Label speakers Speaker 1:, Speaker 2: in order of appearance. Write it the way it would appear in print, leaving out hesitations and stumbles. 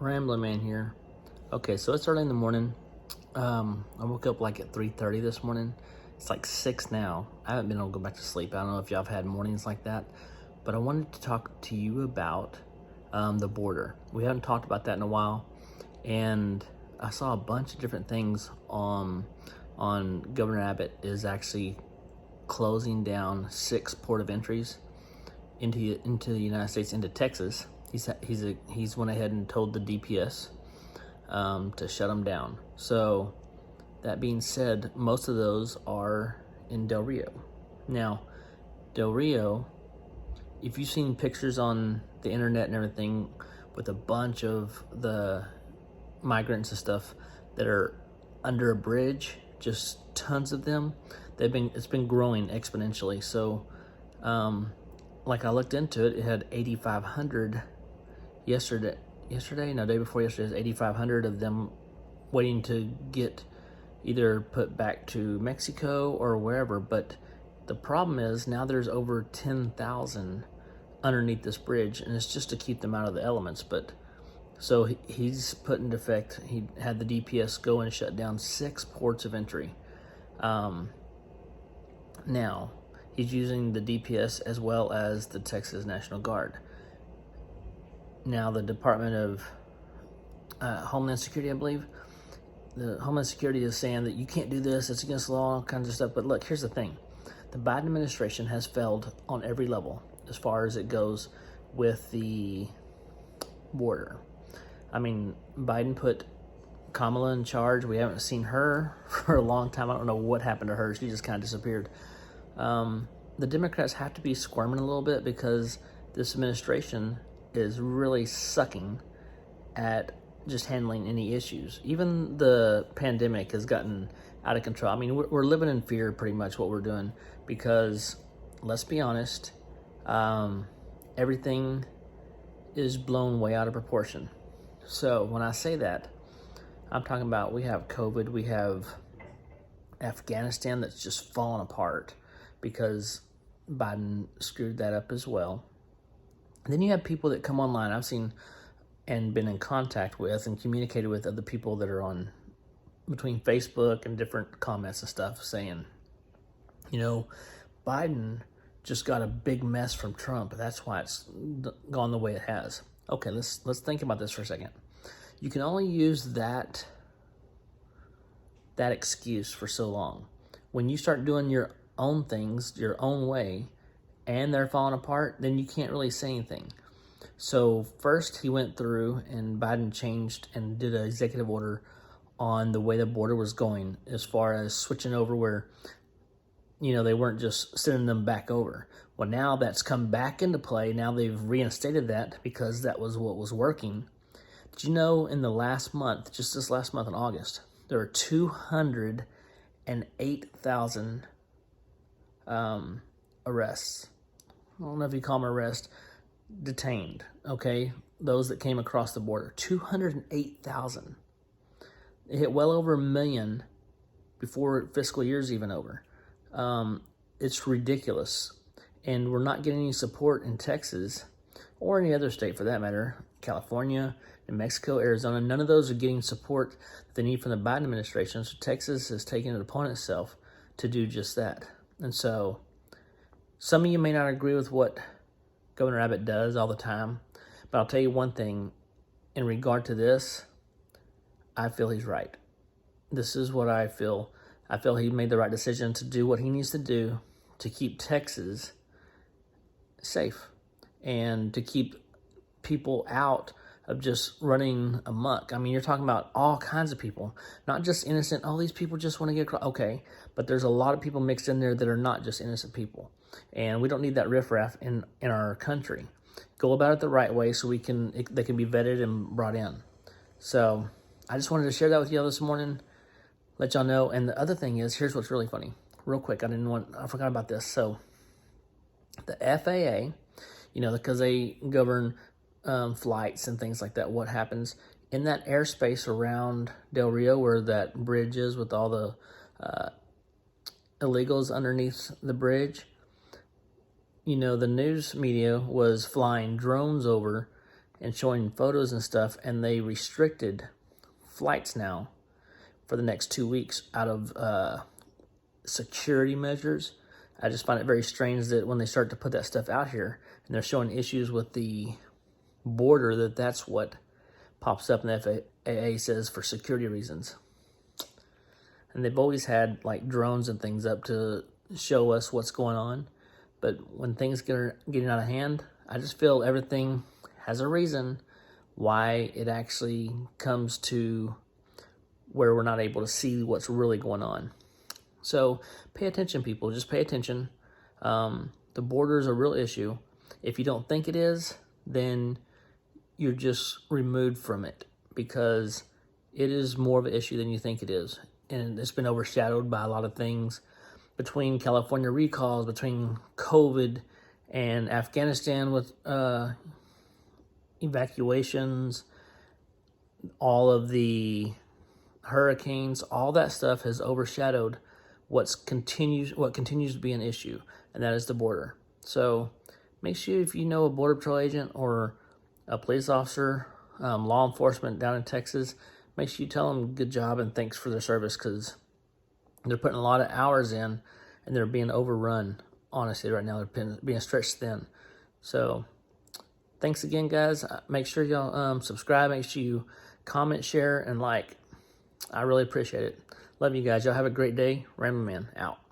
Speaker 1: Ramblin man here. Okay, so it's early in the morning. I woke up like at 3:30 this morning. It's like 6 now. I haven't been able to go back to sleep. I don't know if y'all have had mornings like that, but I wanted to talk to you about the border. We haven't talked about that in a while, and I saw a bunch of different things on Governor Abbott is actually closing down 6 port of entries into the United States, into Texas. He's went ahead and told the DPS to shut them down. So that being said, most of those are in Del Rio. Now, Del Rio, if you've seen pictures on the internet and everything with a bunch of the migrants and stuff that are under a bridge, just tons of them, it's been growing exponentially. So like I looked into it, it had 8,500 day before yesterday, is 8,500 of them waiting to get either put back to Mexico or wherever. But the problem is now there's over 10,000 underneath this bridge, and it's just to keep them out of the elements. But so he's put into effect, he had the DPS go and shut down 6 ports of entry. Now he's using the DPS as well as the Texas National Guard. Now, the Department of Homeland Security, I believe, the Homeland Security is saying that you can't do this, it's against the law, all kinds of stuff. But look, here's the thing. The Biden administration has failed on every level as far as it goes with the border. I mean, Biden put Kamala in charge. We haven't seen her for a long time. I don't know what happened to her. She just kind of disappeared. The Democrats have to be squirming a little bit because this administration is really sucking at just handling any issues. Even the pandemic has gotten out of control. I mean, we're living in fear pretty much what we're doing because, let's be honest, everything is blown way out of proportion. So when I say that, I'm talking about we have COVID, we have Afghanistan that's just falling apart because Biden screwed that up as well. And then you have people that come online. I've seen and been in contact with and communicated with other people that are on between Facebook and different comments and stuff saying, Biden just got a big mess from Trump. That's why it's gone the way it has. Okay, let's think about this for a second. You can only use that excuse for so long. When you start doing your own things your own way and they're falling apart, then you can't really say anything. So first he went through and Biden changed and did an executive order on the way the border was going as far as switching over where, they weren't just sending them back over. Well, now that's come back into play. Now they've reinstated that because that was what was working. Did you know in the last month, just this last month in August, there were 208,000 arrests. I don't know if you call them arrests, detained, okay? Those that came across the border, 208,000. It hit well over 1 million before fiscal year's even over. It's ridiculous. And we're not getting any support in Texas or any other state for that matter. California, New Mexico, Arizona, none of those are getting support that they need from the Biden administration. So Texas is taking it upon itself to do just that. And so some of you may not agree with what Governor Abbott does all the time, but I'll tell you one thing. In regard to this, I feel he's right. This is what I feel. I feel he made the right decision to do what he needs to do to keep Texas safe and to keep people out of just running amok. I mean, you're talking about all kinds of people, not just innocent. All these people just want to get across. Okay, but there's a lot of people mixed in there that are not just innocent people. And we don't need that riffraff in our country. Go about it the right way so they can be vetted and brought in. So I just wanted to share that with y'all this morning, let y'all know. And the other thing is, here's what's really funny. Real quick, I forgot about this. So the FAA, because they govern flights and things like that, what happens in that airspace around Del Rio where that bridge is with all the illegals underneath the bridge, the news media was flying drones over and showing photos and stuff, and they restricted flights now for the next 2 weeks out of security measures. I just find it very strange that when they start to put that stuff out here and they're showing issues with the border, that's what pops up in the FAA says for security reasons. And they've always had like drones and things up to show us what's going on. But when things getting out of hand, I just feel everything has a reason why it actually comes to where we're not able to see what's really going on. So pay attention, people. Just pay attention. The border is a real issue. If you don't think it is, then you're just removed from it, because it is more of an issue than you think it is. And it's been overshadowed by a lot of things, between California recalls, between COVID and Afghanistan with evacuations, all of the hurricanes, all that stuff has overshadowed what continues to be an issue, and that is the border. So make sure, if you know a Border Patrol agent or a police officer, law enforcement down in Texas, make sure you tell them good job and thanks for their service, because they're putting a lot of hours in and they're being overrun. Honestly, right now they're being stretched thin. So thanks again, guys. Make sure y'all subscribe. Make sure you comment, share, and like. I really appreciate it. Love you guys. Y'all have a great day. Ramblin' Man out.